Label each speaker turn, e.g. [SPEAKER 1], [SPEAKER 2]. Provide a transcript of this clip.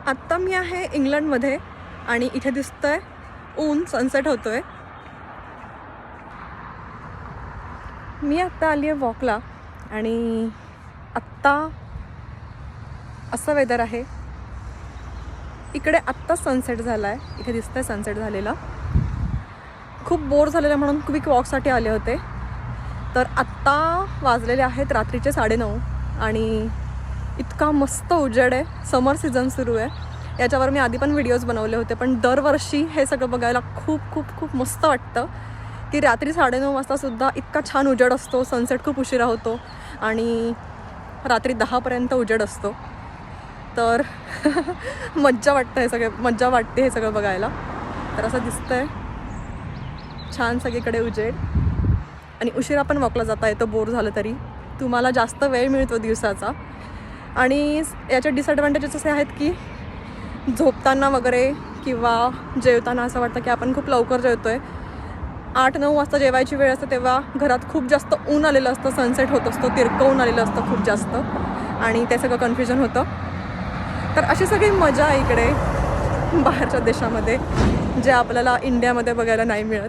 [SPEAKER 1] आत्ता मी आहे इंग्लंडमध्ये आणि इथे दिसतंय ऊन सनसेट होतोय. मी आत्ता आली आहे वॉकला आणि आत्ता असं वेदर आहे. इकडे आत्ता सनसेट झाला आहे, इथे दिसतंय सनसेट झालेला. खूप बोर झालेलं म्हणून क्विक वॉकसाठी आले होते. तर आत्ता वाजलेले आहेत रात्रीचे 9:30 आणि इतका मस्त उजेड आहे. समर सीझन सुरू आहे. याच्यावर मी आधी पण व्हिडिओज बनवले होते, पण दरवर्षी हे सगळं बघायला खूप खूप खूप मस्त वाटतं की रात्री 9:30 वाजतासुद्धा इतका छान उजेड असतो. सनसेट खूप उशिरा होतो आणि रात्री 10पर्यंत उजेड असतो. तर मज्जा वाटते हे सगळं बघायला. तर असं दिसतंय छान सगळीकडे उजेड आणि उशिरा पण वॉकला जाता येतं. बोर झालं तरी तुम्हाला जास्त वेळ मिळतो दिवसाचा. आणि याचे डिसॲडव्हान्टेजेस असे आहेत की झोपताना वगैरे किंवा जेवताना असं वाटतं की आपण खूप लवकर जेवतो आहे. 8-9 वाजता जेवायची वेळ असते तेव्हा घरात खूप जास्त ऊन आलेलं असतं. सनसेट होत असतो, तिरकं ऊन आलेलं असतं खूप जास्त आणि ते सगळं कन्फ्युजन होतं. तर अशी सगळी मजा आहे इकडे बाहेरच्या देशामध्ये, जे आपल्याला इंडियामध्ये बघायला नाही मिळत.